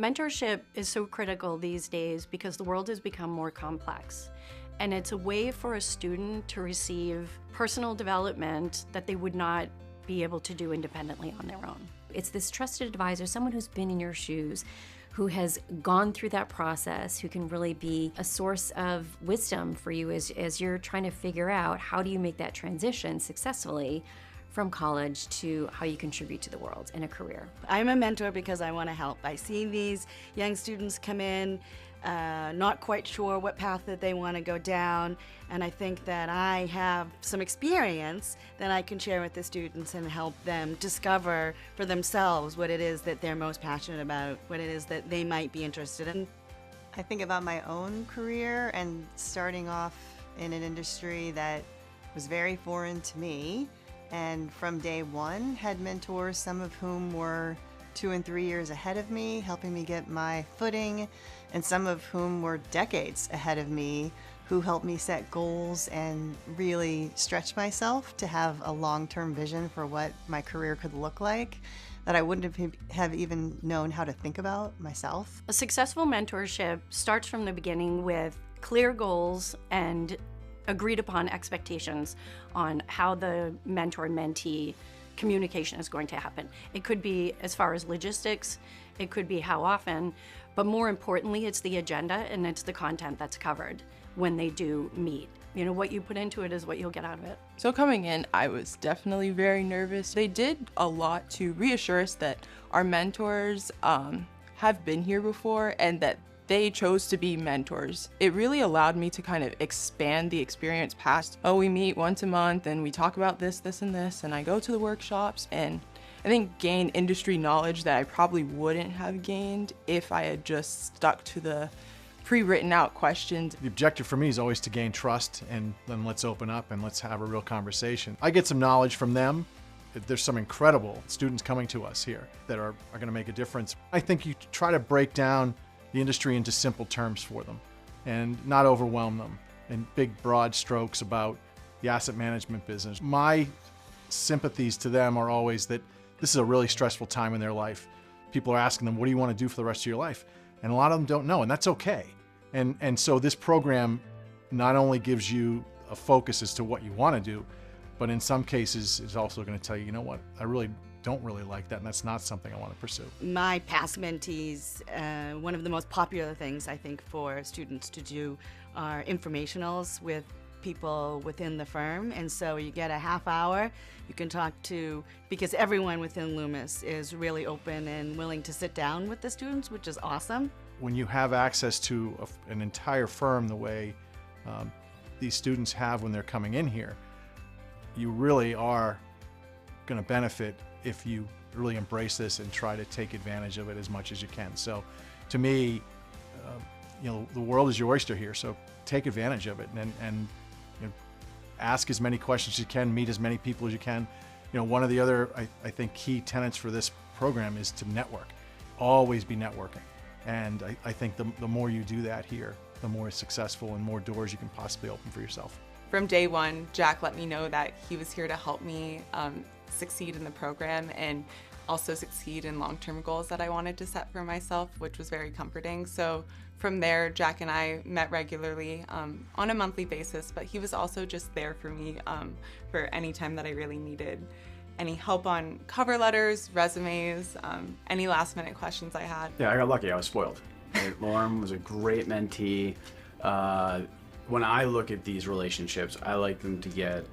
Mentorship is so critical these days because the world has become more complex. And it's a way for a student to receive personal development that they would not be able to do independently on their own. It's this trusted advisor, someone who's been in your shoes, who has gone through that process, who can really be a source of wisdom for you as you're trying to figure out how do you make that transition successfully from college to how you contribute to the world in a career. I'm a mentor because I want to help. I see these young students come in not quite sure what path that they want to go down, and I think that I have some experience that I can share with the students and help them discover for themselves what it is that they're most passionate about, what it is that they might be interested in. I think about my own career and starting off in an industry that was very foreign to me, and from day one had mentors, some of whom were 2 and 3 years ahead of me, helping me get my footing, and some of whom were decades ahead of me, who helped me set goals and really stretch myself to have a long-term vision for what my career could look like that I wouldn't have even known how to think about myself. A successful mentorship starts from the beginning with clear goals and agreed upon expectations on how the mentor-mentee communication is going to happen. It could be as far as logistics, it could be how often, but more importantly, it's the agenda and it's the content that's covered when they do meet. You know, what you put into it is what you'll get out of it. So coming in, I was definitely very nervous. They did a lot to reassure us that our mentors have been here before and that they chose to be mentors. It really allowed me to kind of expand the experience past, oh, we meet once a month and we talk about this, this, and this, and I go to the workshops, and I think gain industry knowledge that I probably wouldn't have gained if I had just stuck to the pre-written out questions. The objective for me is always to gain trust, and then let's open up and let's have a real conversation. I get some knowledge from them. There's some incredible students coming to us here that are going to make a difference. I think you try to break down the industry into simple terms for them and not overwhelm them in big broad strokes about the asset management business. My sympathies to them are always that this is a really stressful time in their life. People are asking them, what do you want to do for the rest of your life? And a lot of them don't know, and that's okay. And so this program not only gives you a focus as to what you want to do, but in some cases is also going to tell you, you know what, I really don't really like that, and that's not something I want to pursue. My past mentees, one of the most popular things I think for students to do are informationals with people within the firm, and so you get a half hour you can talk to, because everyone within Loomis is really open and willing to sit down with the students, which is awesome. When you have access to an entire firm the way these students have when they're coming in here, you really are going to benefit if you really embrace this and try to take advantage of it as much as you can. So to me, you know, the world is your oyster here, so take advantage of it and you know, ask as many questions as you can, meet as many people as you can. You know, one of the other, I think, key tenets for this program is to network. Always be networking. And I think the more you do that here, the more successful and more doors you can possibly open for yourself. From day one, Jack let me know that he was here to help me succeed in the program and also succeed in long-term goals that I wanted to set for myself, which was very comforting. So from there, Jack and I met regularly on a monthly basis, but he was also just there for me for any time that I really needed any help on cover letters, resumes, any last-minute questions I had. Yeah, I got lucky. I was spoiled. Lauren was a great mentee. When I look at these relationships, I like them to get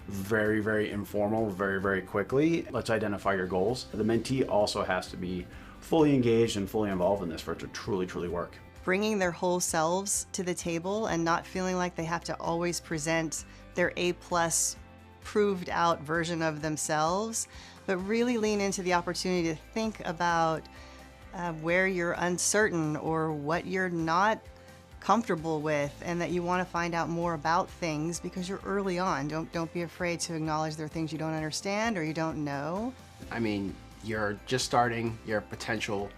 very, very informal, very, very quickly. Let's identify your goals. The mentee also has to be fully engaged and fully involved in this for it to truly, truly work. Bringing their whole selves to the table and not feeling like they have to always present their A-plus proved out version of themselves, but really lean into the opportunity to think about where you're uncertain or what you're not comfortable with, and that you want to find out more about things because you're early on. Don't be afraid to acknowledge there are things you don't understand or you don't know. I mean, you're just starting your potential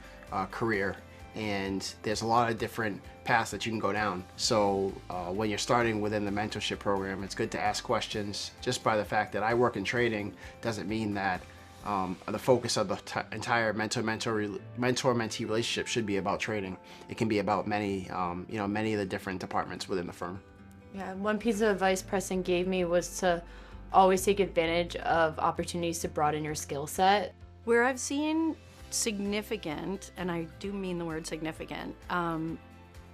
career, and there's a lot of different paths that you can go down. So when you're starting within the mentorship program, it's good to ask questions. Just by the fact that I work in trading doesn't mean that the focus of the entire mentor-mentee relationship should be about training. It can be about many of the different departments within the firm. Yeah, one piece of advice Preston gave me was to always take advantage of opportunities to broaden your skill set. Where I've seen significant, and I do mean the word significant,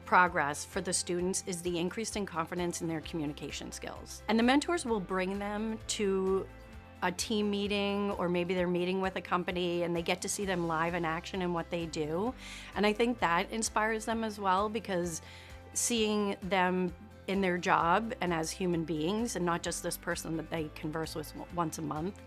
progress for the students is the increase in confidence in their communication skills. And the mentors will bring them to a team meeting, or maybe they're meeting with a company and they get to see them live in action in what they do. And I think that inspires them as well, because seeing them in their job and as human beings and not just this person that they converse with once a month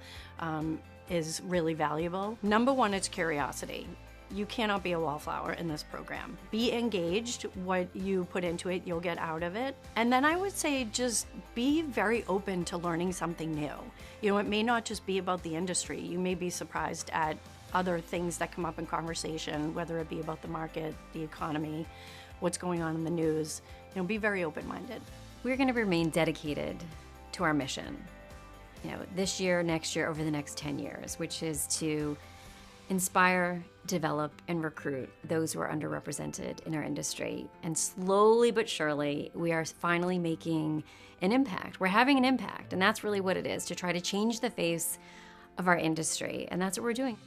is really valuable. Number one, it's curiosity. You cannot be a wallflower in this program. Be engaged. What you put into it, you'll get out of it. And then I would say just be very open to learning something new. You know, it may not just be about the industry. You may be surprised at other things that come up in conversation, whether it be about the market, the economy, what's going on in the news. You know, be very open-minded. We're going to remain dedicated to our mission, this year, next year, over the next 10 years, which is to inspire, develop, and recruit those who are underrepresented in our industry. And slowly but surely, we are finally making an impact. We're having an impact, and that's really what it is, to try to change the face of our industry, and that's what we're doing.